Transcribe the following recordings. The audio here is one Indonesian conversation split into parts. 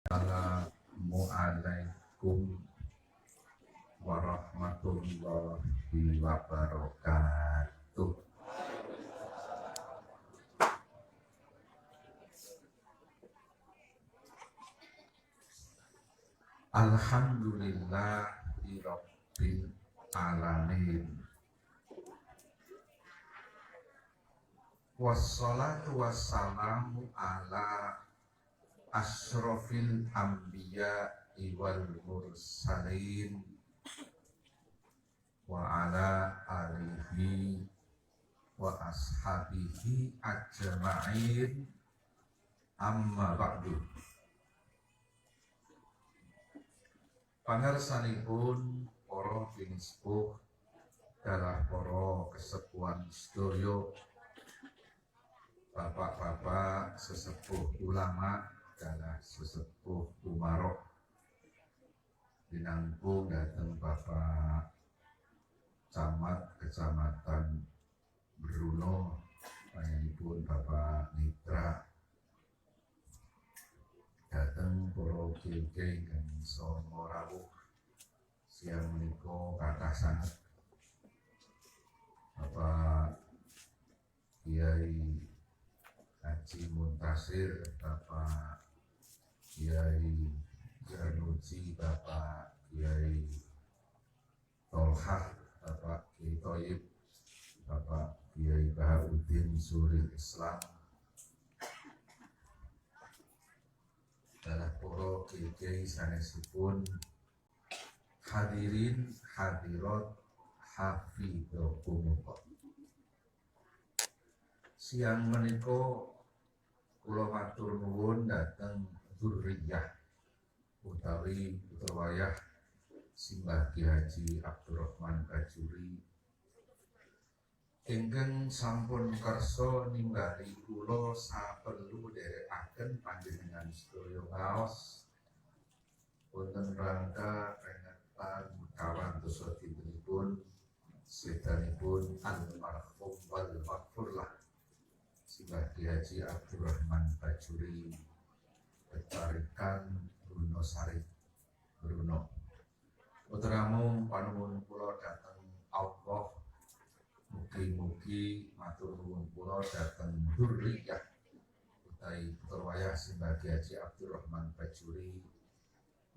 Assalamualaikum warahmatullahi wabarakatuh. Alhamdulillahirabbil alamin. Wassalatu wassalamu ala asyrofil anbiya wal mursalin wa ala alihi wa ashabihi ajma'in, amma ba'du. Pangarsanipun para pinispuh dalah para kesepuhan sedaya, bapak-bapak sesepuh ulama dalah sesepuh umarok, dinangkung datang Bapak Camat Kecamatan Bruno, panjenenganipun Bapak Mitra, datang para kiai kang songo rawuh siang menika kathah sanget, Bapak Kiai Haji Muntasir, Bapak Kiai Januji, Bapak Kiai Tolhah, Bapak Kiai Toyib, Bapak Kiai Bahaudin Suril Islam, dalah para kiai sanesipun, hadirin hadirat hafidhakumullah. Siang menika kula matur nuwun dhateng dzurriyyah utawi putra wayah Simbah Ki Haji Abdurrahman Bajuri ingkang sampun kersa nimbali kula saperlu dherekaken panjenengan sedaya ngaos wonten rangka peringatan kawantosa dintenipun sedanipun almarhum wal maghfurlah Simbah Ki Haji Abdurrahman Bajuri Petarikan Bruno Sari Bruno. Putramu panuwun kula dhateng Allah, mugi-mugi matur nuwun kula dhateng dzurriyyah utawi putra wayah Simbah Ki Haji Abdurrahman Bajuri.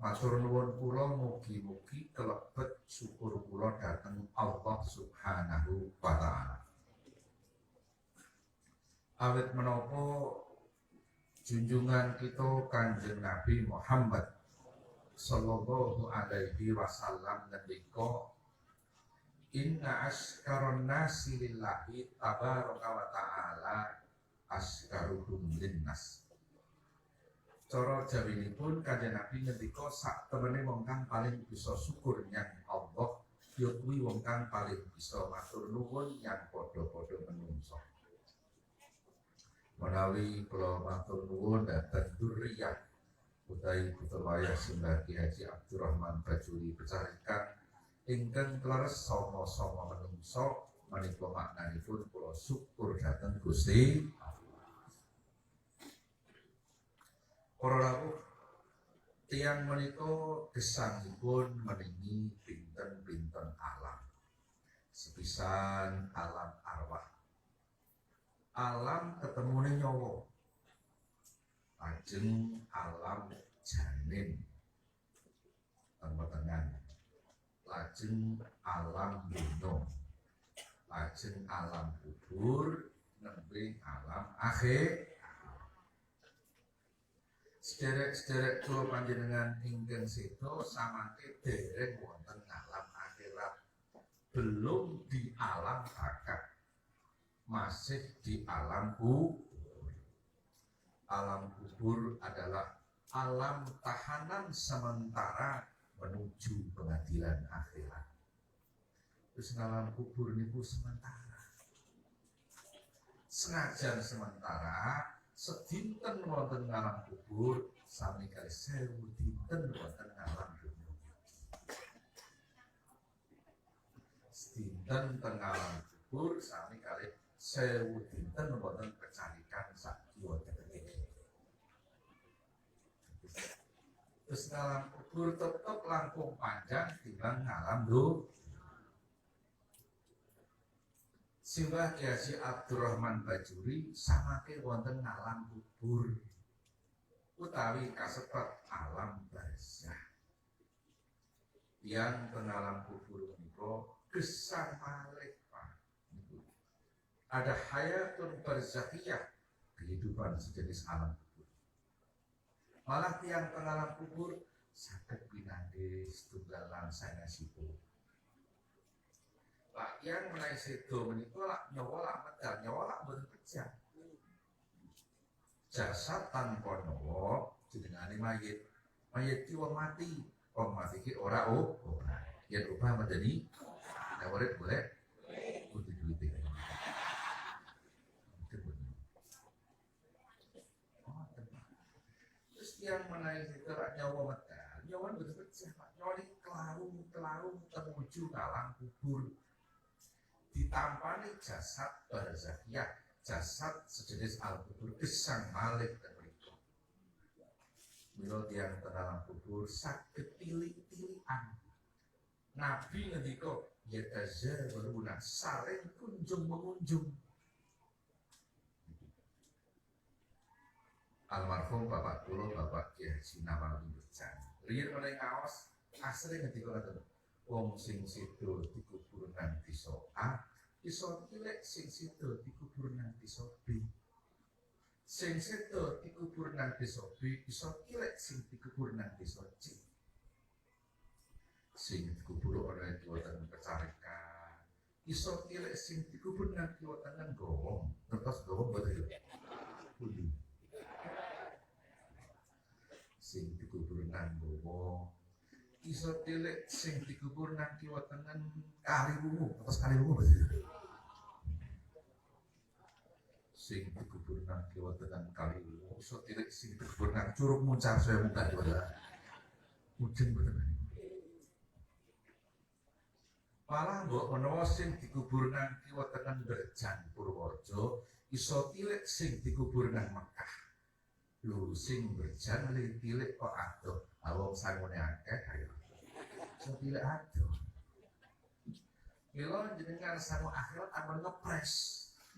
Matur nuwun kula mugi-mugi kelebet syukur kula dhateng Allah Subhanahu wa taala. Awit menapa junjungan kita Kanjeng Nabi Muhammad sallallahu alaihi wasallam ngendika, inna askaron nasi lillahi tabaraka wa ta'ala askaruhum linnas. Cara jawinipun Kanjeng Nabi ngendika sak temene wong kang paling bisa syukur nyang Allah ya kuwi wong kang paling bisa matur nuwun nyang padha-padha menungso. Menawi kula matur nuwun dhateng dzurriyyah utawi putra wayah Simbah Ki Haji Abdurrahman Bajuri Becarikan ingkang kleres sama-sama menungso, menika maknanipun kula syukur dhateng Gusti Allah. Para rawuh tiyang menika gesangipun meningi pinten-pinten alam, sepisan alam arwah, alam ketemune nyawa, lajeng alam janin tembetengan, lajeng alam dunya, lajeng alam kubur, nembe alam akhir. Sederek-sederek kula panjenengan ingkang sedo samangke dereng wonten alam akhirat, belum di alam bakat, masih di alam kubur. Alam kubur adalah alam tahanan sementara menuju pengadilan akhirat. Terus alam kubur niku sementara. Senajan sementara, sedinten wonten alam kubur sami kali 1000 dinten wonten alam dunya. Sedinten teng alam kubur sami kali 1000 dinten wonten kecarikan sak kiwa. Terus ngalam kubur tetap langkung panjang timbang ngalam do. Simbah Kiai Haji Abdurrahman Bajuri samake wonten ngalam kubur utawi kasebat alam barzah. Yang pengalam kubur menika gesang malih Pak. Ada hayatun barzakhiyah, kehidupan sejenis alam kubur. Malah tiang pengalam kubur saged pinanggih setunggalan sanesipun. Lah yang menawi sedo menika lak nyawa lak medal, nyawa lak mboten pecah. Jasad tanpa nyawa jenengane mayit. Mayit ki wong mati, wong mati ki ora obah. Yen obah medeni nek urip boleh kudu duwite. Terus yang menawi sedo lak nyawa medal, nyawa mboten pecah, Pak. Nyawa iki kelarung temuju ngalam kubur. Ditampani jasad barzakhiyah, jasad sejenis al-kubur gesang malih ten mriku. Mila tiyang ten alam kubur saged tilik-tilikan. Nabi ngendika yatazawwaruna saling kunjung mengunjung. Almarhum Bapak kula Bapak Kiai Haji Nawawi Berjan. Riyen menawi kaos asring ngendika ngoten. Wong sing sedo dikubur nang desa A, iso kilek sing sedo dikubur nang desa B. Sing sedo dikubur nang desa B, iso kilek sing dikubur nang desa C. Sing dikubur ana ing kiwaten Kecarikan, iso kilek sing dikubur nang kiwaten Gowong. Terus Gowong boten pundi. Sing dikubur nang Gowong iso tilek sing dikubur nang kiwa tengen Kaliwungu, atas Kaliwungu betul. Sing dikubur nang kiwa tengen Kaliwungu iso tilek sing dikubur nang Curug Muncar saya muka di pada ujung betul. Malah mbok menawa sing dikubur nang kiwa tengen Berjan Purworejo iso tilek sing dikubur nang Mekah. Lho sing Berjan lebih tilek kok adoh. Awong sangune akeh ayo. Sing pilih adoh. Mila jenengan sangu akhirat akan ngepres.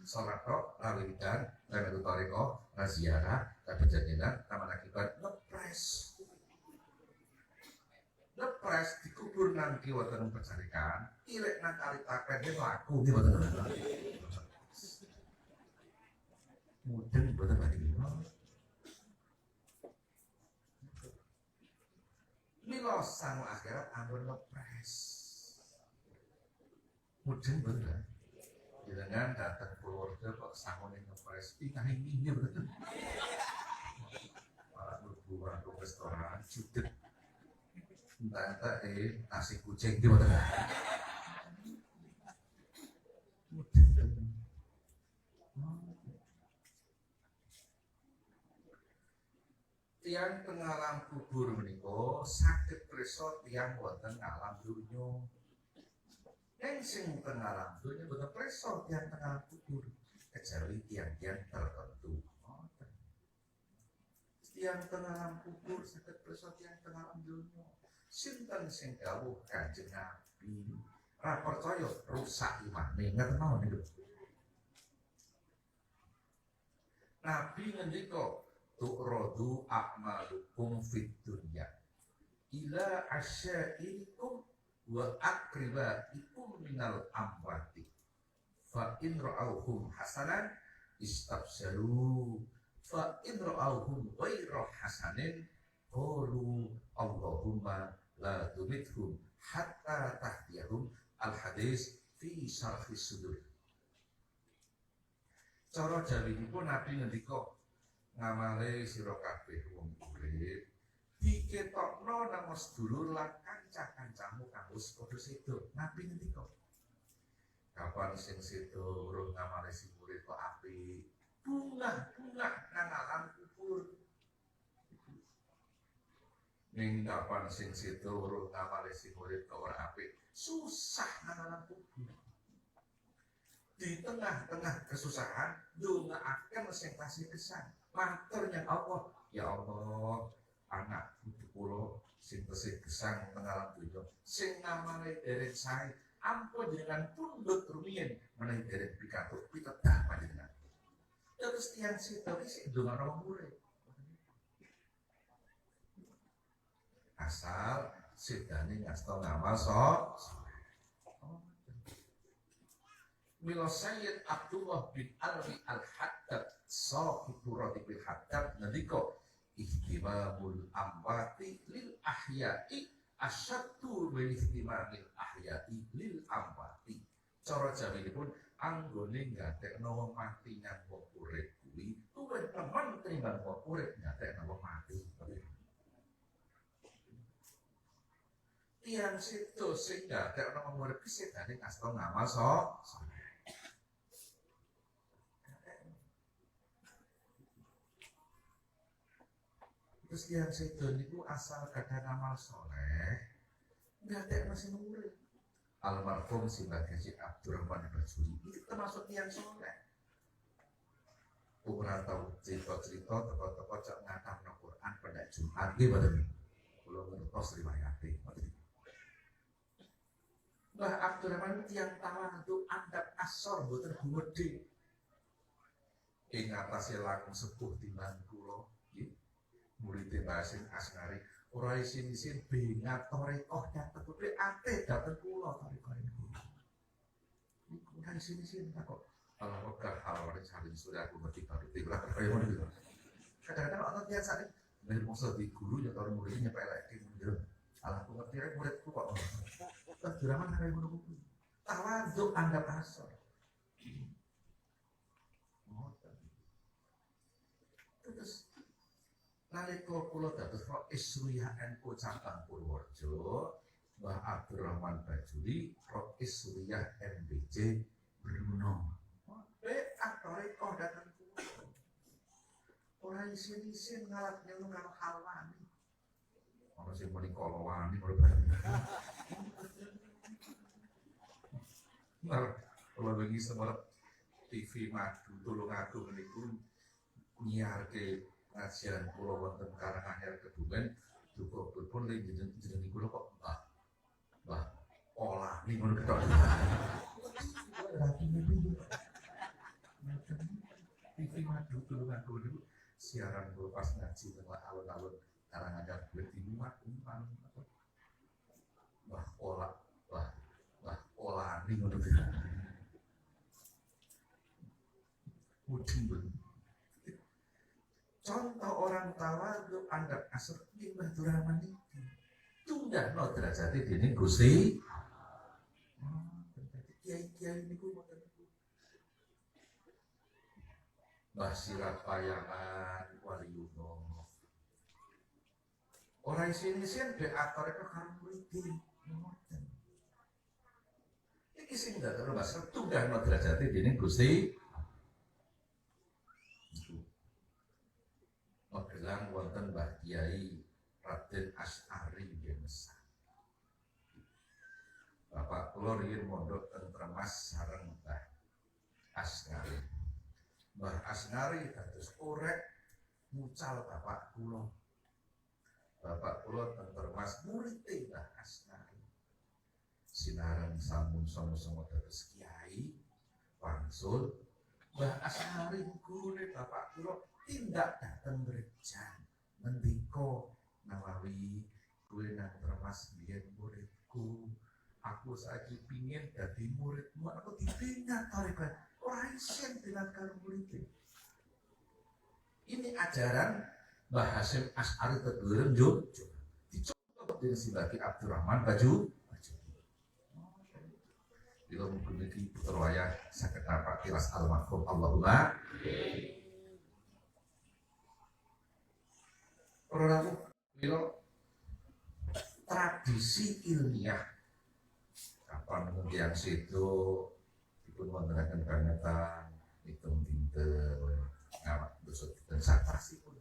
Salat tok, lawiridan, lan toriko, ziarah, perjalanan, taman akibat ngepres. Ngepres dikubur nang kiwa tenung Pecarikan, ilek nang kali tapen dia laku kiwa tenung. Mudeng boten badhe. Mila sang akhirat ampun ngepres. Mudeng bener. Jenengan datang Purworejo kok sangune ngepres ingkang ini bener. Malah mlebu warung restoran judeg. Entah-entah nasi kucing di bener. Mudeng. Tiang pengalam kubur menika saged prisa tiang wonten alam donya. Ing sing teng alam donya boten prisa tiang teng alam kubur kecuali tiang-tiang tertentu. Tiang teng alam kubur saged prisa tiang teng alam donya. Sinten sing dawuh Kanjeng Nabi, ra percaya rusak imane ngeten mawon niku. Nabi ngendika tu'radu a'malukum fid dunya ila asyaikum wa akribaikum minal amwati fa in ra'awhum hasanan istabsharu fa in ra'awhum ghairu hasanin qalu Allahumma la tumithum hatta tahtiyahum al-hadis fi syarhis sudur. Cara jawabipun Nabi ngendika ngamale sira kabeh wong urip diketokno nang sedulur lan kanca-kancamu kanggo padha sedo. Nabi ngendika kapan sing sedo urung ngamale sing urip kok apik bunga nang alam kubur. Ning kapan sing sedo urung ngamale sing urip kok ora apik susah nang alam kubur. Di tengah-tengah kesusahan ndongaaken sing kasih kesan matur yang Allah, ya Allah, anak putu kula sing tesih gesang mengalam donya sing namane dereng sae ampun jenengan pundhut rumiyin menawi dereng pikantuk pitedah panjenengan. Terus tiyang sida iki sing ndongakno murid. Asal sedane ngasta ngamal Mila Sayyid Abdullah bin Alwi Al-Haddad sahibu Radibil Haddad ngendika ihtimamul amwati lil ahya'i asyaddu min ihtimamil ahya'i lil amwati. Cara jaminipun anggone nggatekno wong mati nyang wong urip kuwi luwih temen tinimbang wong urip nggatekno wong mati. Tiyang sedo sing nggatekno wong urip iki sedane ngasta ngamal Terus yang sedo niku asal kadang amal soleh, nggak ada masih murid. Almarhum Simbah Haji Abdurrahman Bajuri itu termasuk yang soleh. Umrah tahu cerita-cerita teko-teko cak ngatamno Quran pada Jumat nggih mboten. Kula ngertos riwayate. Mbah Abdurrahman tiyang tawadhu andhap asor mboten gumedhe. Ing atase langkung sepuh timbang kula. Muridé Basim Asngari ora isin-isin bengat torekoh dateng kuwi ate dateng kula torekoh niku. Niku ora isin-isin kok. Ala wegah halane saling surya aku ngerti baru tiba kaya ngono iki. Kadang-kadang ana tiyang sakit ben mongso di guru ya karo muridnya nyepeleke njero. Ala aku ngerti rek muridku kok. Terjuraman kaya ngono kuwi. Tawadhu andhap asor. Terus nalika kula dados Isriyah NU Cabang Purworejo, Mbah Abdurrahman Bajuri, Isriyah MBJ Bruno. Aktore kok datang kula. Ora isin-isin ngalat nyelung karo halwani. Ana sing muni kolowani ora bareng. Nah, kula wingi semar TV Madu Tulungagung niku nyiarke pengajian kula wonten Karanganyar Kebumen duka pun ling jeneng kula kok Mbah olah ning ngono ketok. TV Madu Tulungagung niku siaran kula pas ngaji teng alun-alun Karanganyar Kebumen dimuat umpan. Mbah olah ning ngono ketok. Mudeng. Contoh orang tawadhu andhap asor ing Mbah Abdurrahman iki. Tunggahno derajate dening Gusti. Kiai-kiai niku wonten niku. Mbah Sirat Payangan Waliuno. Ora isin-isin be atore karo murid ngoten. Iki sing dadekno Mbah tunggahno derajate dening Gusti. Magelang wonten Mbah Kiai Raden Asy'ari Gemesan. Bapak kula riyin mondok teng Tremas sareng Mbah Asngari. Mbah Asngari dados korek mucal bapak kula. Bapak kula teng Tremas murid Mbah Asngari. Sinaran sampun sama-sama dados kiai wangsul. Mbah Asngari gurune bapak kula tindak dateng gereja ngendika Nawawi kowe nang Tremas biyen muridku aku saiki pingin dadi muridmu aku dipingat tarekat ora isin bilang karo murid ini ajaran Mbah Hasyim Asy'ari Teguren Jogja dicontoh dening Simbah Abdurrahman Bajuri bila mungkin iki putra wayah saged napa tilas almarhum Allahumma orang bilang tradisi ilmiah kapan kemudian situ ikut menerangkan kegiatan hitung dinten ngawak besok dan satasi pun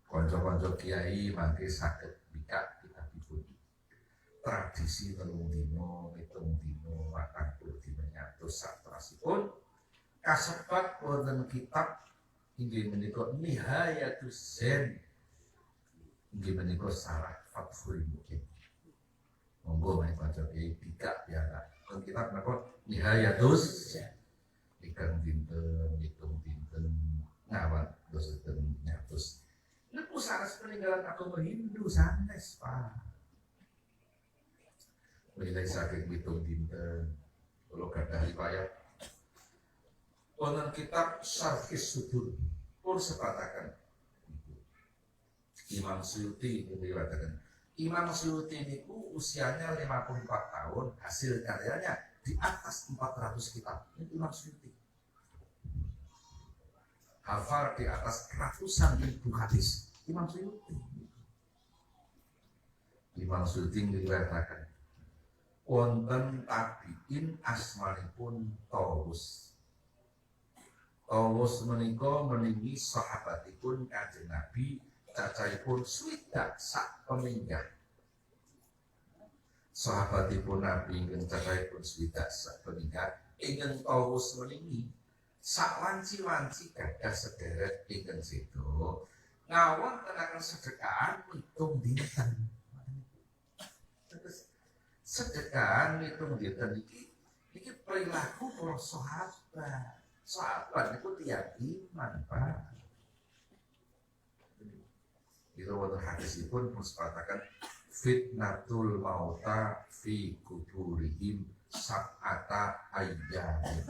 konco-konco kiai mangke sakit bika kita pun tradisi telung dino hitung dino makan puluh dino nyatu satasi pun kasebat wonten kitab inggih menika Nihayatus Zen Gimana kok salah Fathul Mungkin. Monggo main baca tiga biara. Kan kita kenapa nihayatus ikan dinten, hitung dinten, ngawan dosen nyatus. Ini pusara peninggalan agama Hindu sanes pak. Mulai saking hitung dinten, kalau gada riwayat. Wonten kitab Syarhis Sudur pun sepatakan. Imam Suyuti meriwayatkan. Imam Suyuti niku usianya 54 tahun, hasil karyanya di atas 400 kitab. Ini Imam Suyuti. Hafal di atas ratusan ribu hadis. Imam Suyuti. Imam Suyuti meriwayatkan. Wonten tabiin asmanipun Tawus. Tawus menika meningi sahabatipun Kanjeng Nabi cacahipun swidak sak peninggal. Sahabatipun Nabi ingkang cacahipun swidak sak peninggal ingkang Tawus meningi sak wanci-wanci gadah sedherek ingkang sedo ngawon tenakan sedekahan hitung dinten. Sedekahan hitung dinten iki perilaku para sahabat. Sahabat niku tiyang iman, Pak. Itu waktu hadisipun mensepatakan fitnatul mauta fi kuburihim sab'ata ayyamin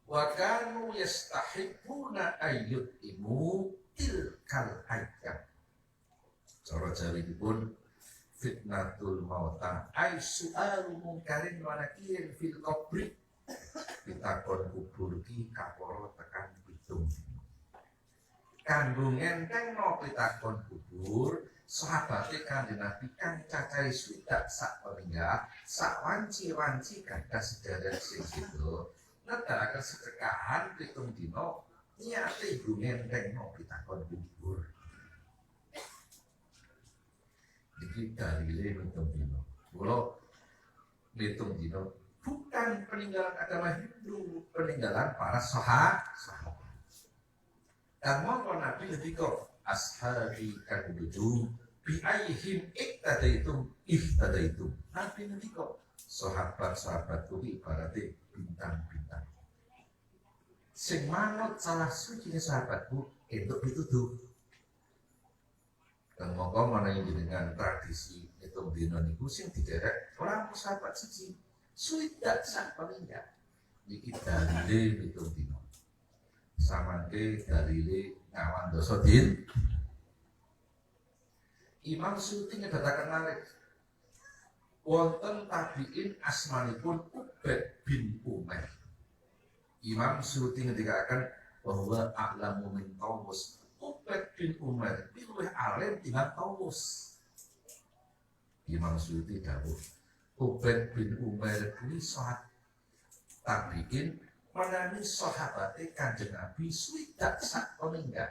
wa kanu yastahibbuna ayyutimu tilkal ayyam. Cara jawabipun fitnatul mauta ay su'alu mungkarin wa nakirin fil qabri pitakon kubur ki kaporo tekan pitung. Kanggo ngentengno pitakon kubur sahabate Kanjeng Nabi kang cacahe swidak sak peninggal sak wanci-wanci gadah sedherek sing sedo nedakaken sedekahan pitung dina niate nggo ngentengno pitakon kubur. Iki dalile pitung dina. Kula pitung dina bukan peninggalan agama Hindu, peninggalan para sahabat. Dan mongko Nabi ketika ashabi kadudu bi ayyihim ihtadaitum. Nabi ketika sahabat-sahabat kuwi ibarate bintang-bintang. Sing manut salah suci sahabatku entuk pituduh. Dan mongko menawi dengan tradisi hitung dina niku sing diderek orang sahabat siji. Swidak sak peninggal. Iki dalile hitung dina. Samangke dalile ngawan dosa din. Imam Suyuti nyebataken malih wonten tabiin asmanipun Ubaid bin Umair. Imam Suyuti ngendikaken bahwa a'lamu min Tawus. Ubaid bin Umair luwih alim tinimbang Tawus. Imam Suyuti dawuh Ubaid bin Umair kuwi sahabat tabiin menani sahabate Kanjeng Nabi swidak sak peninggal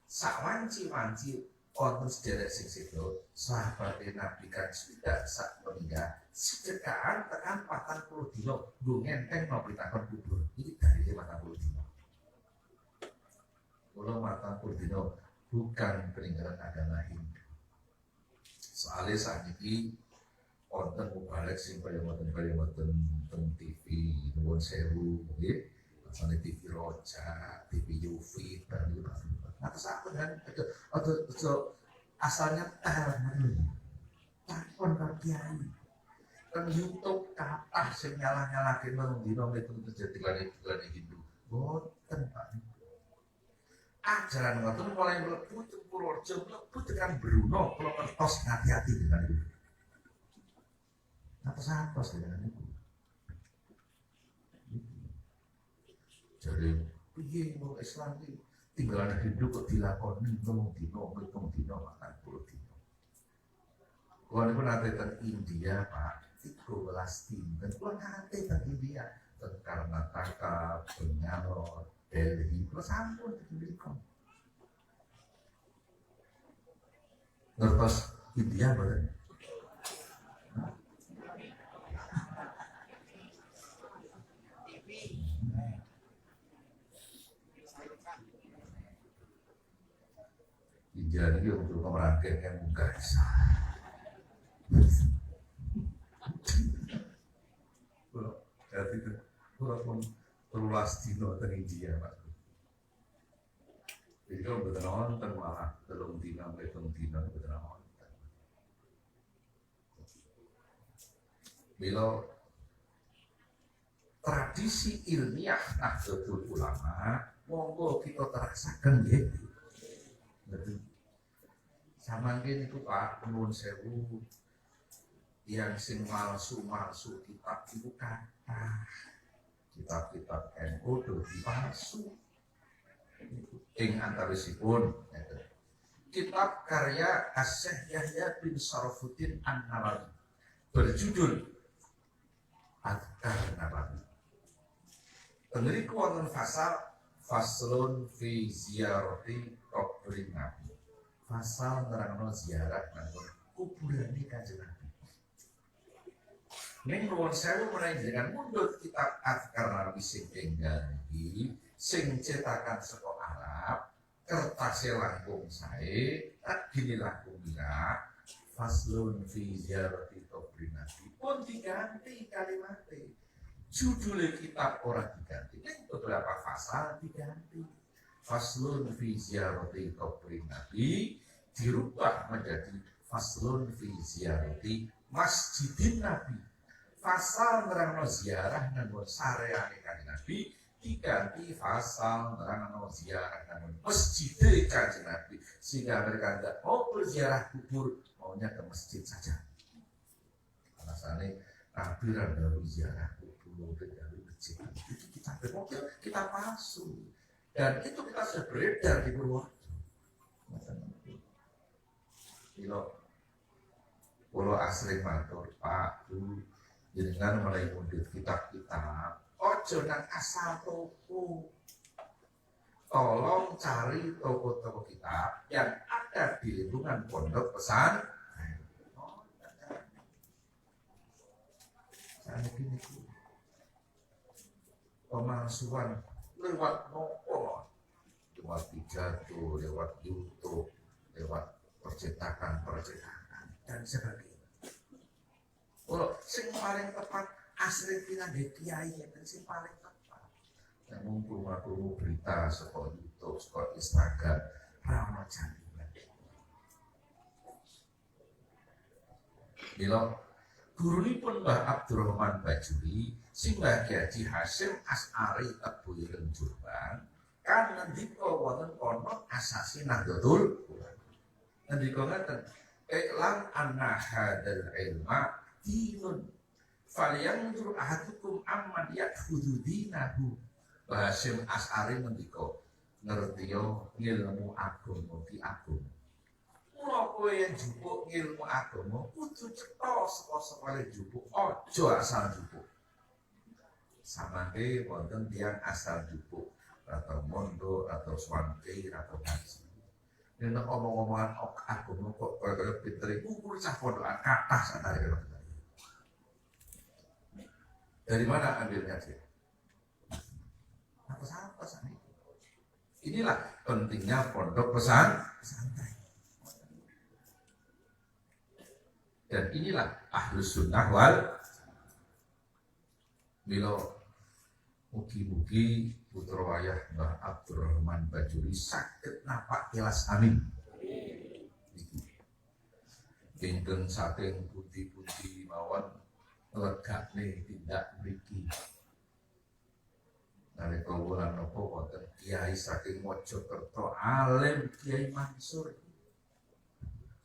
sak wanci-wanci wonten sedherek sing sedo sahabate Nabi kan swidak sak peninggal sedekahan tekan 40 dina nggo ngentengno pitakon kubur. Iki dalile 40 dina. Kula 40 dina bukan peninggalan agama Hindu. Soale sakniki wonten mubalek sing kaya ngoten teng TV nuwun sewu nggih. Masane TV Roja, TV Yufi dan itu. Atas apa kan ada asalnya takon karo kiai. Kan YouTube kathah sing nyalah-nyalahke nang dina metu terjadi lan Hindu. Boten Pak. Ajaran ngoten mulai mlebu teng Purworejo mlebu tekan Bruno kula kertos hati-hati dengan itu. Atas dengan itu. Jadi, piye mau Islam ini tinggalan Hindu kok dilakoni ngomong dino, ngitung dino, makan 10 dino. Kalau ini pun nanti tentang India Pak, 13 dinten. Kalau nanti tentang India, tentang Karnataka, Bengalor, Delhi, kalau sampun diberikan. Ngertos India betul. India ini untuk merangkai yang bukan bisa. Jadi walaupun terulas dino teng India Pak. Jadi kalau betul nonton malah telung dino betul nonton. Bila tradisi ilmiah Nahdlatul Ulama, monggo kita terasakan ya. Betul. Sama gini itu Pak, nuwun sewu yang sing malsu kitab itu kata kitab NU do dipalsu ing antawisipun kitab karya Asy-Syaikh Yahya bin Syarafuddin An-Nawawi berjudul Adhkar Nabawi. Mriku wonten faslun fi ziyarati qabrin Nabi. Fasal nerangno ziarah nang kuburan Kanjeng Nabi. Ning nuwun sewu menawi jenengan mundhut kitab Adhkar Nabawi sing enggal iki sing cetakan saka Arab, kertase langkung sae, gini langkung mira, faslun fi ziyarati qabrin Nabi pun diganti kalimatnya. Judul kitab orang diganti, ini beberapa pasal diganti. Faslun fi ziyarati qabrin Nabi dirubah menjadi faslun fi ziyarati Masjidin Nabi. Pasal nerangno ziarah nanggo sareane Kanjeng Nabi diganti pasal nerangno ziarah nanggo Masjid Kanjeng Nabi, sehingga mereka tidak mau berziarah kubur, maunya ke masjid saja. Alasannya Nabi randawi ziarah kubur dari masjid. Itu kita palsu, dan itu kita sudah beredar di Purworejo. Kalau asli matur Pak Bu, jenengan mulai mundut kitab-kitab, ojo nang asal toko. Tolong cari toko-toko kitab yang ada di lingkungan pondok pesan. Saya gini pemalsuan lewat nopo, lewat pidato, lewat YouTube, lewat percetakan dan sebagainya. Kalau sing paling tepat asli pinangge kiai itu sing paling tepat. Yang mumpung berita saka YouTube, saka Instagram, rano jangan. Bila gurunipun Mbah Abdurrahman Bajuri sing Mbah Haji Hasyim Asy'ari Tebuyireng Jombang kan ngendika wonten ana asasi Nahdlatul Ulama. Ngendika ngaten, "Iklam anna hadzal ilma dinun falyanzur ahadukum amman ya'khudhu dinahu." Mbah Hasyim Asy'ari ngendika, ngertiya ilmu agama ki agama. Mula kowe yen njupuk ilmu agama kudu cetha saka njupuk, aja asal njupuk. Samangke wonten tiyang asal njupuk, atau mondok, atau swante, atau ngaji. Nek omong-omongan agama kok kaya pinter iku kuwi cah pondokan kathah sanare. Dari mana ambilnya dia? Apa ini? Inilah pentingnya pondok pesantren. Dan inilah Ahlus Sunnah wal Milo. Mugi-mugi putra wayah Mbah Abdurrahman Bajuri saged napak kelas amin. Dinten saking pundi-pundi mawon legane tindak mriki. Nalika wulan napa wonten kiai saking Mojokerto, alim Kiai Mansur.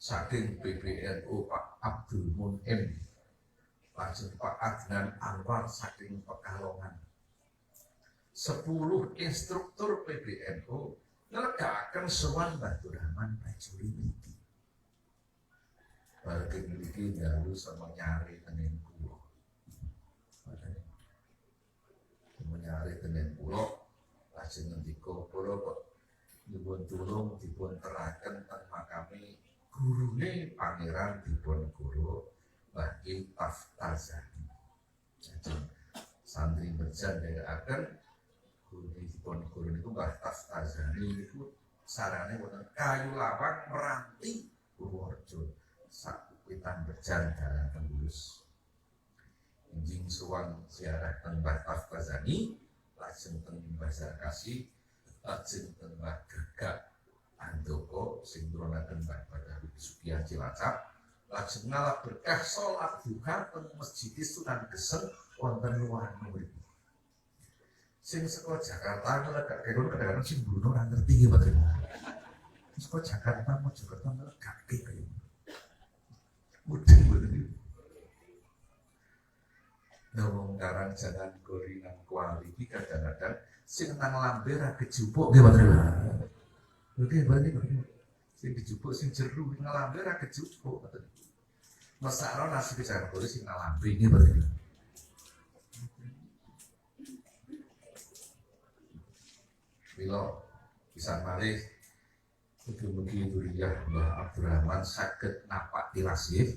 Saking PBNU Pak Abdul Munim, lajeng Pak Adnan Anwar saking Pekalongan. 10 instruktur PBNU ngelegakaken sowan Mbah Abdurrahman Bajuri niki. Bareng niki dalu sama nyari tenen kula. Menyari tenen kula, lajeng ngendika kula kok nyuwun tulung dipun teraken teng makame gurune Pangeran Diponegoro Mbah Ki Taftazani. Jadi santri berjan dari akan guru Diponegoro niku Mbah Taftazani niku sarane wonten kayu lawang meranti Purworejo sak witan berjan dalan tembus. Injing suwang ziarah teng Mbah Tafazani, lajeng teng Mbah Zarkasi, lajeng teng Mbah Gegak Andoko sing nurunaken Mbah Badawi Sugihan Cilacap, lajeng ngalap berkah salat duha teng Masjid Sunan Geseng wonten luar mriki. Sing saka Jakarta ngelegak kene kadang-kadang sing Bruno ora ngerti nggih mboten. Saka Jakarta Mojokerto ngelegak kene. Mudeng mboten. Ngomong karang jangan goringan kuali iki kadang-kadang sing nang lambe ra kejupuk nggih mboten. Oke, berarti sing kejupuk sing jeru nang lambe ra kejupuk mboten. Mesakno nasi jangan goreng sing nang lambe nggih mboten. Bila bisa malih mugi-mugi duriyah Mbah Abdurrahman saged napak tirasih,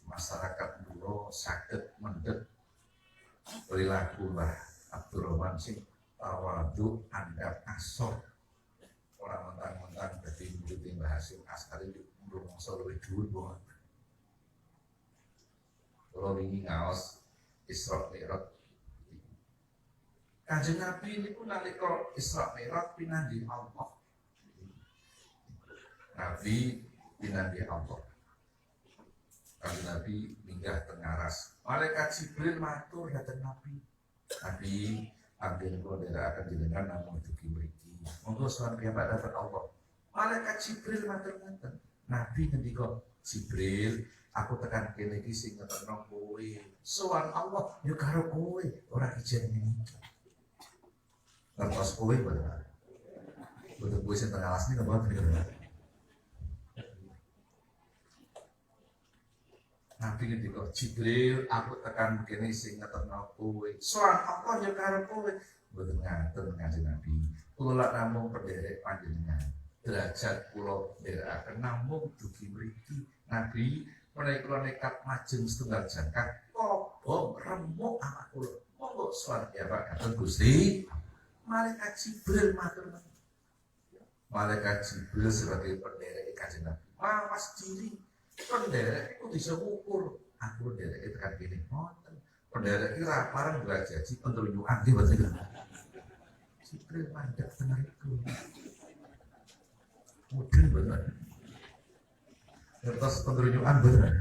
masyarakat Buro saged mendhet perilaku Mbah Abdurrahman sing tawadhu andhap asor, ora mentang-mentang dadi murid Mbah Hasyim Asy'ari rumangsa luwih dhuwur mboten. Kula wingi ngaos Isra Mi'raj. Kanjeng Nabi niku nalika Isra Mi'raj pinanggih Allah. Nabi pinanggih Allah. Kanjeng Nabi minggah teng aras. Malaikat Jibril matur dhateng Nabi. Nabi anggen kula nderekaken jenengan namung dugi mriki. Monggo sowan piyambak dhateng Allah. Malaikat Jibril matur ngoten. Nabi ngendika, Jibril, aku tekan kene iki sing ngetokno kowe. Sowan Allah yo karo kowe, ora ijen iki. Ngertos kowe bener. Betul kowe sing tengah alas ini napa bener. Nabi ngendika, Jibril, aku tekan kene sing ngetokno kowe. Soal Allah ya karo kowe. Mboten ngaten Kanjeng Nabi. Kula namung penderek panjenengan. Derajat kula nderekaken namung dugi mriki. Nabi menawi kula nekat majeng setunggal jangkah, kobong remuk anak kula. Monggo sowan ya Pak dateng Gusti. Malaikat Jibril matur. Malaikat Jibril sebagai penderek Kanjeng Nabi. Mas diri penderek itu bisa ukur. Aku penderek tekan kene ngoten. Penderek iki ra pareng glajaji pentunjukan iki mboten. Jibril mandek tenan iku. Mudeng bener. Ngertos pentunjukan bener.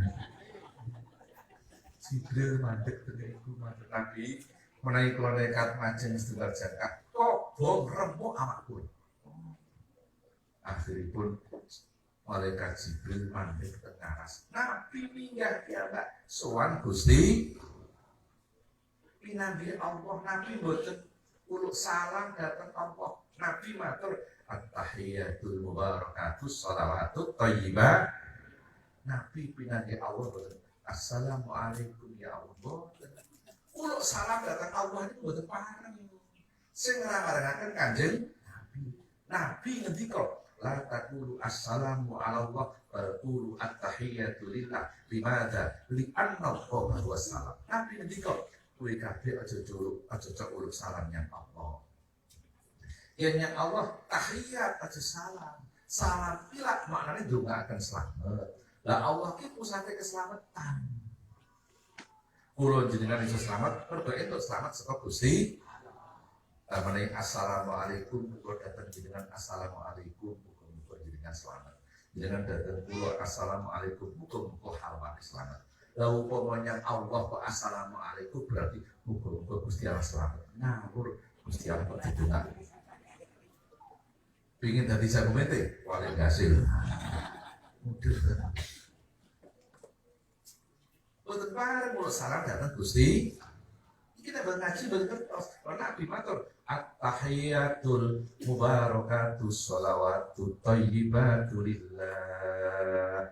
Jibril mandek tenan iku matur Nabi. Menawi kula nekat majeng setunggal jangkah kobong remuk awakku. Akhiripun malaikat Jibril mandek teng aras. Nabi minggah piyambak sowan Gusti. Pinanggih Allah, Nabi mboten uluk salam dhateng Allah. Nabi matur at-tahiyatul mubarakatus shalawatut thayyibah. Nabi pinanggih Allah mboten assalamualaikum ya Allah. Uluk salam datang Allah itu mboten pareng. Sing nglamargaken Kanjeng Nabi. Nabi ngendika, la taqulu assalamu ala Allah wa qulu at-tahiyyatu lillah. Limadza? Li anna Allah wa salam. Nabi ngendika, kowe kabeh aja uluk salam yang Allah. Yang Allah tahiyat aja salam. Salam pilak maknanya ndongaaken slamet. Lah Allah ki pusate keselamatan. Kula jenengan iso slamet, mergo entuk slamet saka Gusti. Menawi assalamualaikum, kula dateng jenengan assalamualaikum, muga-muga jenengan slamet. Jenengan dateng kula assalamualaikum, muga-muga halwake slamet. Lah upamanya Allah kok assalamualaikum berarti muga-muga Gusti Allah slamet. Ngawur Gusti Allah kok didongake. Pengin dadi jago mente, wale hasil. Mudah kan. Boten pareng mulo salam datang Gusti. Kita ngaji boten kertos. Nabi matur at-tahiyatul mubarakatus shalawatut thayyibatu lillah.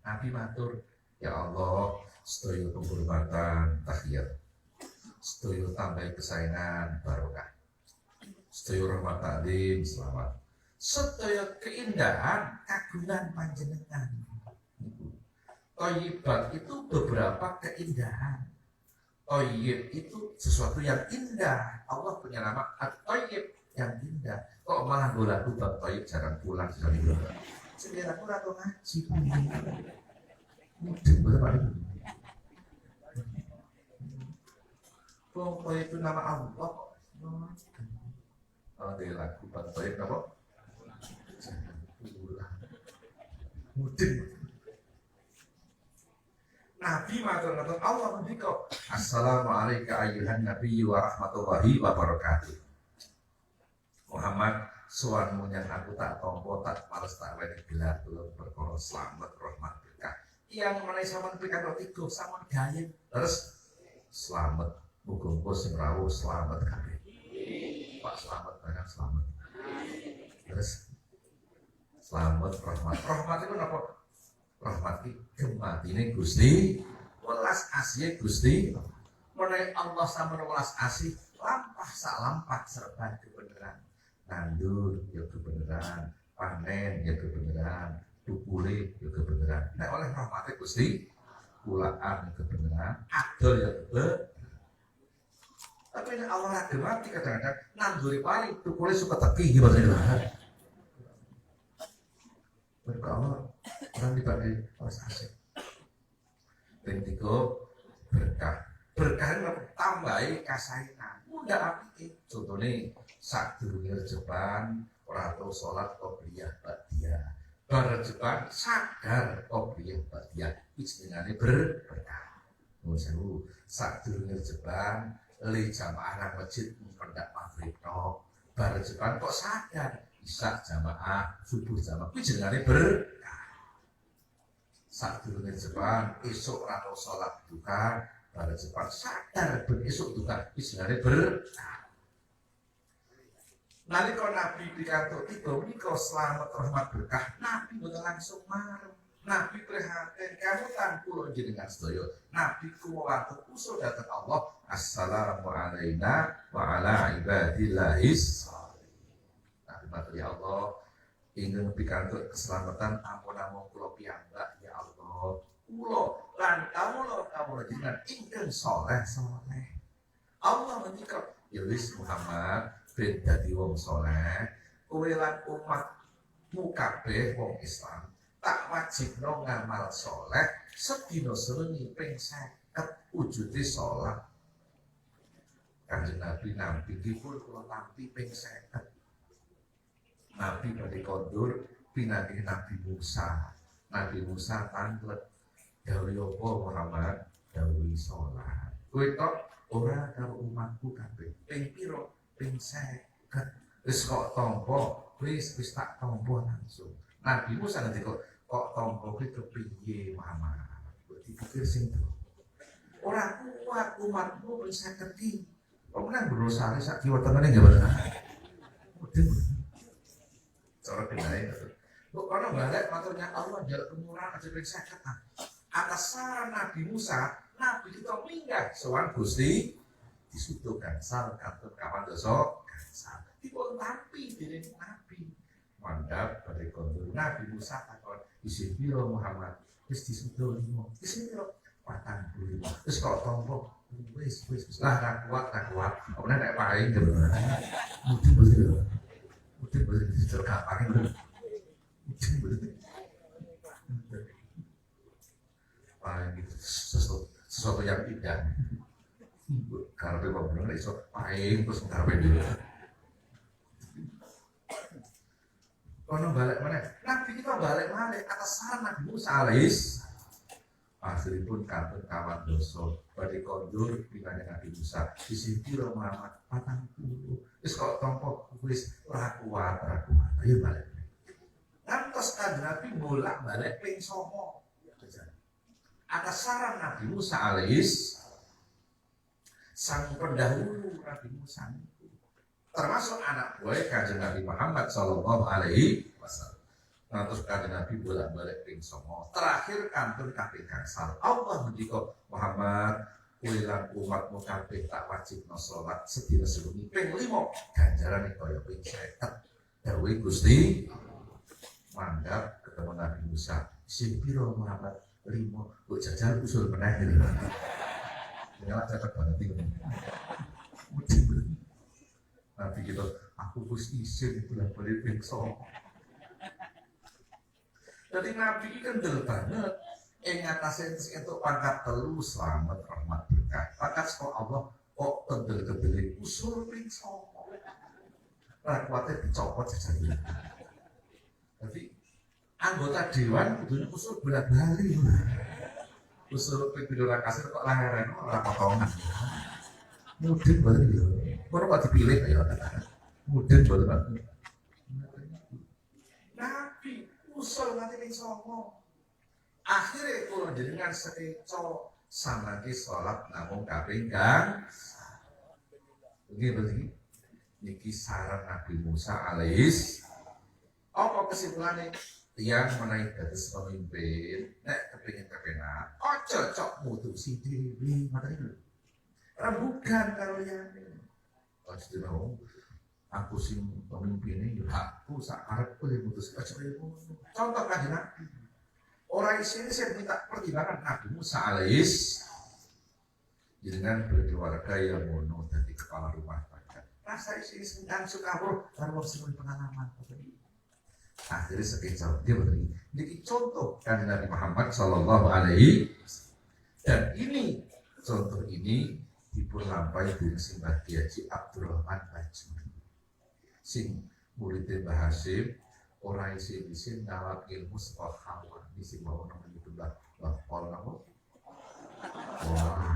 Nabi matur, ya Allah, sedaya penghormatan tahiyat. Sedaya tambahi kesayangan barokah. Sedaya rahmat taklim selawat. Sedaya keindahan kagungan panjenengan. Thayyibat itu beberapa keindahan. Thayyib itu sesuatu yang indah. Allah punya nama At-Thayyib. yang indah. Kok malah gue lagu Bang Toib jarang pulang sekali gue. Sendiri aku ratu ngaji. Mungkin betul Pak Ibu. Bang Toib itu nama Allah. Oh, dia lagu Bang Toib apa? Jangan pulang. Mungkin. Nabi matur-matur Allah mendika Assalamualaikum ayyuhan nabiyyu wa rahmatullahi wa barakatuh. Muhammad suwanmu yang aku tak tompo tak males tak wedi gelar kula perkara slamet rahmat berkah. Yang menawi sampean pikantuk tiga sampean gayen terus slamet muga-muga sing rawuh slamet kabeh. Pak slamet barang slamet. Terus slamet rahmat itu napa? Rahmat iki gematine Gusti welas asih Gusti menawi Allah sampun welas asih lampah sak lampah serban kebenaran nandur ya kebenaran panen ya kebenaran tukule ya kebenaran nek oleh rahmate Gusti kulaan kebenaran adol ya kebenaran tapi nek Allah gemati kadang-kadang nanduri paling tukule suka teki gimana berkala orang dibagi harus asik. Dan tiga berkah itu tambahi kasainan. Mudah apik. Contohnya sadurunge Jepang ora tau salat qobliyah ba'diyah. Bar Jepang sadar qobliyah ba'diyah. Iki jenenge berkah. Nuwun sewu. Sadurunge Jepang le jamaah nang masjid pendak maghrib tok. Bar Jepang kok sadar Isya jamaah, subuh jamaah, itu jenenge berkah. Saat dulu Jepang, esok atau sholat duka, pada Jepang sadar esok duka, itu jenenge berkah. Nanti kalau Nabi pikantuk tiga, ini kalau selamat rahmat berkah, Nabi betul langsung marah. Nabi prihatin, kamu tangkul jenengan sedaya. Nabi kuwatu usul datang Allah, Assalamualaikum wa ala ibadillahis. Ya Allah, ingin pikantuk keselamatan ampun kula piyambak ya Allah. Kula lan kamu jenengan ingkang saleh. Allah menika ya wis Muhammad ben dadi wong saleh, kowe lan umatmu kabeh wong Islam tak wajibno ngamal saleh sedina sewengi ping 50 wujude salat. Kanjeng Nabi nampi dipun kula nampi ping 50. Nabi pada kondur pinagih Nabi Musa. Nabi Musa tanglet dawuh apa Muhammad dawuh salat. Kowe tok ora karo umatku kabeh. Ping pira? Ping 50. Wis kok tampa, wis tak tampa langsung. Nabi Musa ngendika kok tampa kuwi kepiye Muhammad? Kok dipikir sing to. Ora kuat umatmu ping 50 iki. Kok menang berusaha sak kiwa tengene nggih bener. Cara dinai itu. Kok karena balik maturnya Allah jaluk kemurahan aja bersekat. Atas saran Nabi Musa, Nabi kita minggah sowan Gusti disutuh gansal kantor kawan dosa gansal. Dipun tampi diri Nabi. Mandap pada kondur Nabi Musa takon isi piro Muhammad wis disutuh 5. Isi piro 45. Wis kok tompo wis lah tak kuat. Apa nek paling gimana? Mesti Mungkin boleh diceritakan mungkin boleh paling gitu sesuatu yang indah karena memang benar itu paling terus mengarpe dulu kalau balik mana Nabi kita balik atas saran Nabi Musa alaihis akhirnya pun kawan dosa pada kondur pinanya Nabi Musa di sini Muhammad 40 wis kok tompo wis ora kuat ayo balik ngantos kan Nabi bolak-balik ping 9 atas saran Nabi Musa alaihis sang pendahulu Nabi Musa termasuk anak buah kanjeng Nabi Muhammad sallallahu alaihi wasallam ngantos kan Nabi bolak-balik ping 9 terakhir kantun kaping gangsal Allah mendika Muhammad kuilan umatmu kabeh tak wajibno salat sedina sewengi ping 5 ganjarane kaya ping 50 dawuh Gusti mandap ketemu Nabi Musa sing pira Muhammad 5 kok jajal usul meneh iki nyala cepet banget iki Nabi kita, aku wis isin bolak-balik ping 9. Jadi Nabi ini kendel banget. Ngatasé entuk pangkat 3 selamat rahmat berkah. Pangkat saka Allah kok kendel-kendele usul ping 9. Ra kuwate dicopot jajane. Jadi anggota dewan kudunya usul bolak-balik. Usul ping 3 kasir kok lahiran ora potongan. Mudin banget lho. Kono kok dipilih ya. Mudin banget. Nabi usul nganti ping 9. Akhirnya kalau jenengan sekeco samangke sholat namung kaping kang. Begini niki saran Nabi Musa alaihis. Apa kesimpulannya? Tiang menaik dados pemimpin, nek kepingin kepenak, ojo cok mutusi dewi, materi dulu. Rembukan karo liyane. Ojo dino, aku sing pemimpinnya, aku sak arepku yang mutusi ojo ngono. Contoh kanjeng Nabi. Orang sini saya minta pertimbangan Nabi Musa alaihis dengan berkeluarga yang mono dari kepala rumah tangga. Rasa sini sedang suka kalau semua pengalaman. Akhirnya sekejap dia beri. Jadi contoh kan Nabi Muhammad Sallallahu Alaihi dan ini contoh ini dipurlampai dengan Simbah Kiai Abdurrahman Bajuri. Sing muridnya Mbah Hasyim orang isin ngawak ilmu sekolah hawa isi bawa nama itu lah pol nama wah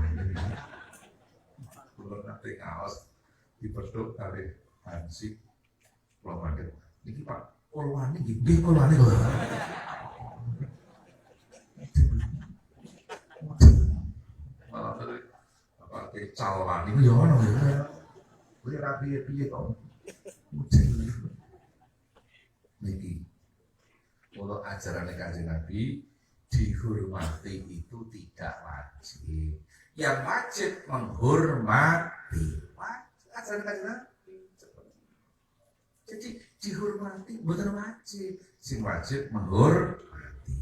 belum nanti ngawas diperduk dari hansip belum ada ini pak kolwani gede kolwani loh malah tadi apa kayak calwan itu ya mana ya beli rapi kok niki kalau ajaran Kanjeng Nabi dihormati itu tidak wajib. Yang wajib menghormati. Ajaran Kanjeng Nabi. Jadi dihormati bukan wajib. Sing wajib menghormati.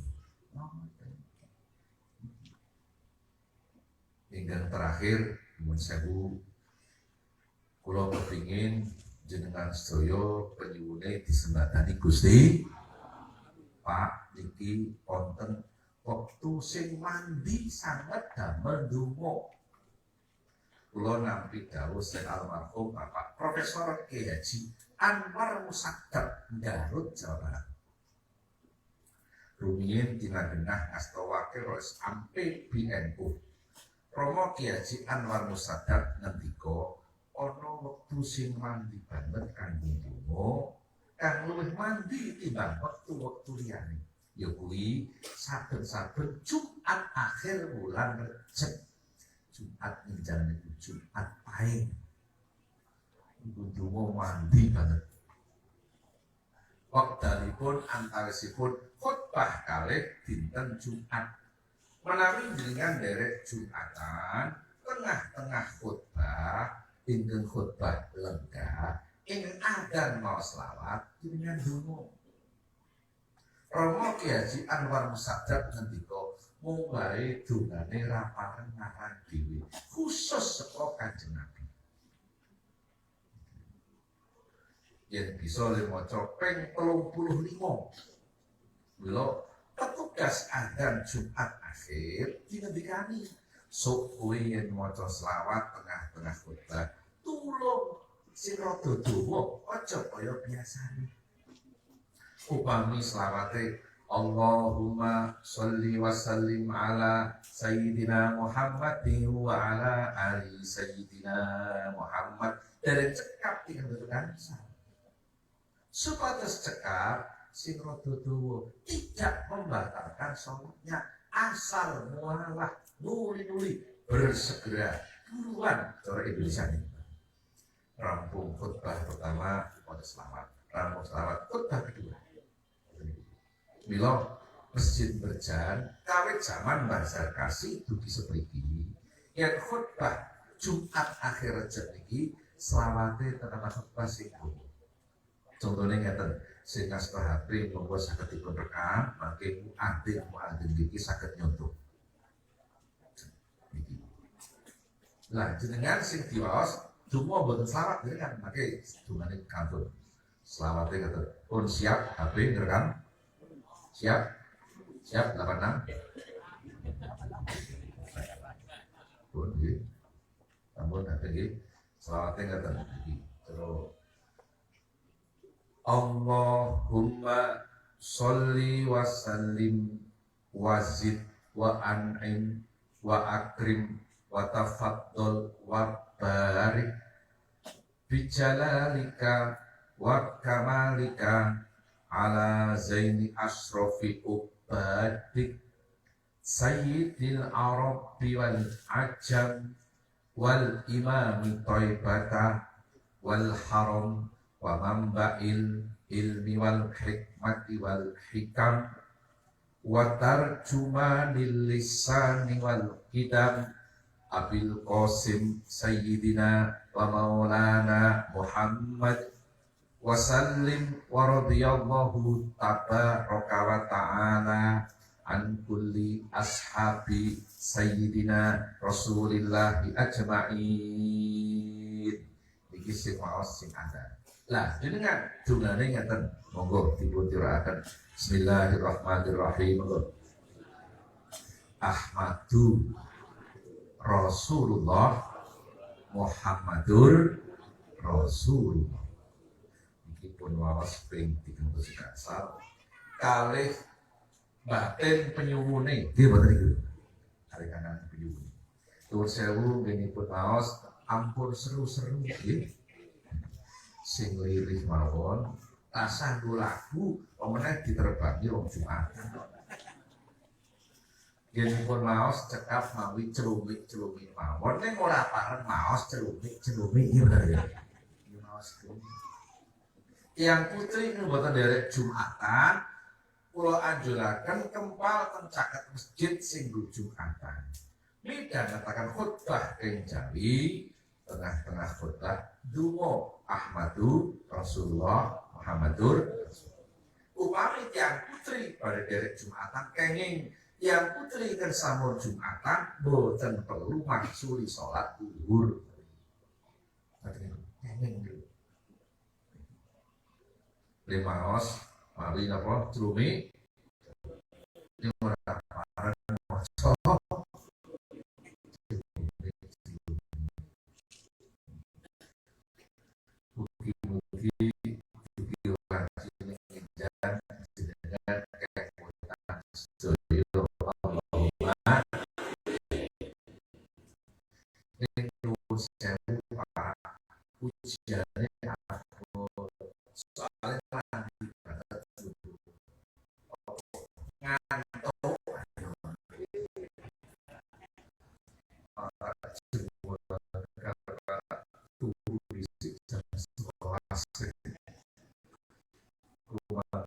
Hingga terakhir, mun sewu kula kepingin jenengan sedaya penyuwune disembadani Gusti Pak niki wonten wektu sing mandi sanget damel ndonga. Kula nampi dawuh sing almarhum Bapak Profesor Kyai Haji Anwar Musaddaq Garut Jawa Barat. Rumiyin dinadenah ngasta wakil Rais Ampe BNU. Romo Kyai Haji Anwar Musaddaq ngendika ana wektu sing mandi banget kanggo ndonga kang luwih mandi timbang wektu-wektu liyane ya kuwi saben-saben Jumat akhir bulan Rejab. Jumat ing jalan itu Jumat Pahing ndonga mandi banget wektalipun antawisipun khotbah kalih dinten Jumat menawi jenengan derek Jumatan tengah-tengah khotbah ingkang khutbah lengkap, ingkang adan mau selawat dengan donga. Romo Kyai Haji Anwar Musaddaq ngendika mumbahe dongane ra pareng ngarang dhewe, khusus saka Kanjeng Nabi. Yen bisa le maca ping 35. Mila petugas adan Jumat akhir dingendikani sok kowe yen maca selawat tengah-tengah khutbah tulung sing rada dawa aja kaya biasane. Upami selawate Allahumma sholli wa sallim ala sayyidina Muhammadin wa ala ali sayyidina Muhammad dari cekap dengan supados cekap sing rada dawa tidak membatalkan sholatnya asal mualah nuli-nuli bersegera duluan cara Indonesia ini. Rampung khutbah pertama pada selamat, rampung selamat khutbah kedua. Mila masjid berjalan kawit zaman Bazar Kasih dugi sepriki yang khutbah Jumat akhir Rejab niki selawate tenan khutbah sing contohnya ngeten sing ngasta HP monggo saged dipun rekam mangke muadzin niki saged nyontoh. Lah jenengan sing diwaos Cuma buat selamat ini kan pakai cuma ini kantor selamatnya kata pun siap HP ngerekam siap siap 86 pun gitu namun HP selamatnya kata terus Allahumma sholli wa sallim wazid wa an'im wa akrim wa tafaddal wa barik bijalalika wa kamalika ala zaini asrofi ubadik sayyidil arabi wal ajam wal imami taibata wal haram wa mamba'il ilmi wal hikmati wal hikam wa tarjumanil lisani wal hidam Abil Qasim Sayyidina wa Maulana Muhammad wa sallim wa radiyallahu tabaraka wa ta'ala an kulli ashabi Sayyidina Rasulillahi ajma'in. Iki sing maos sing ada. Lah jenengan dungane ngeten monggo dipun tiraken. Bismillahirrahmanirrahim. Ahmadu Rasulullah Muhammadur Rasulullah. Iki pun wawas ping 300 kasar kalih batin penyuwune nggih mboten iki. Kalih kanan penyuwune. Nuwun sewu nggih pun waos ampun seru-seru nggih. Sing lirih mawon tasah lagu omene diterbangi wong Jumat. Nggih pun maos cekap mawi celumik mawon ning ora pareng maos celumik iki bener ya. Iki maos Yang putri ini mboten derek Jumatan kula anjuraken kempal teng caket masjid sing Jumatan. Midhangetaken khutbah ing Jawi tengah-tengah khutbah donga Ahmadu Rasulullah Muhammadur upami tiang putri pada derek Jumatan kenging yang putri kan sampun Jumatan boten perlu maksuli sholat zuhur. Kenging dulu. Limaos mari napa celumi yang ora pareng maca mugi-mugi mugi lanjut nginjan jenengan kekuatan sedaya Allahumma ning nuwun sewu Pak ujiane aku soalnya ngantuk turu di jam 11 rumah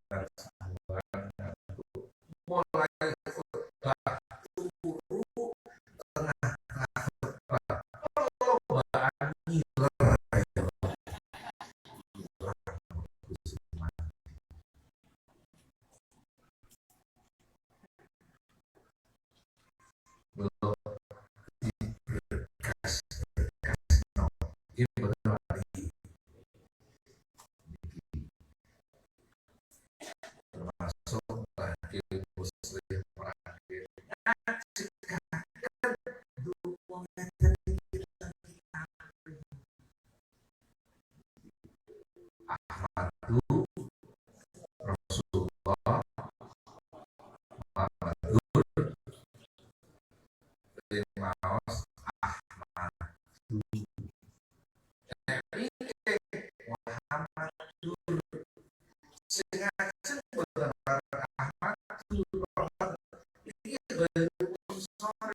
mulai khutbah turu tengah khutbah perlombaan ngiler belum diberkas ini benar termasuk bagi muslim terakhir Ahmadu Rasulullah Muhammadur Limaos Ahmadu Muhammadur sing ajeng boten Ahmadu iki baru sore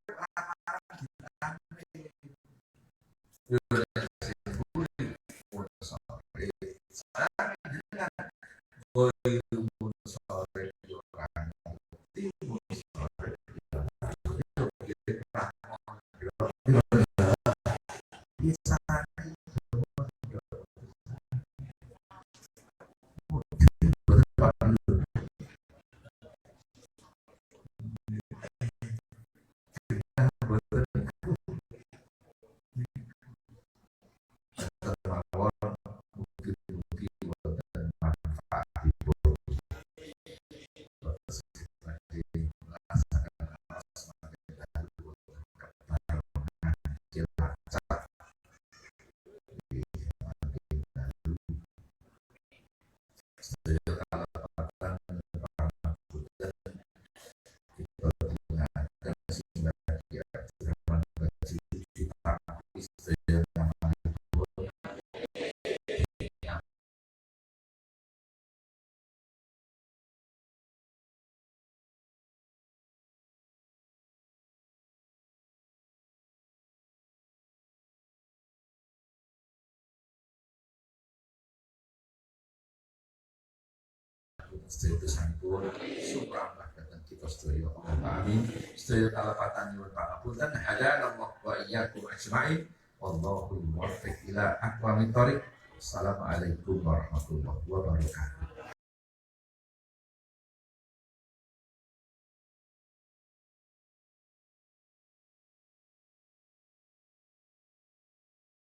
sedosanipun sumrambah dhateng kita sedaya. Amin. Sedaya kalapatan nyuwun pangapunten. Hadanallahu wa iyyakum ajmain. Wallahul muwaffiq ila aqwamit thoriq. Assalamualaikum warahmatullahi wabarakatuh.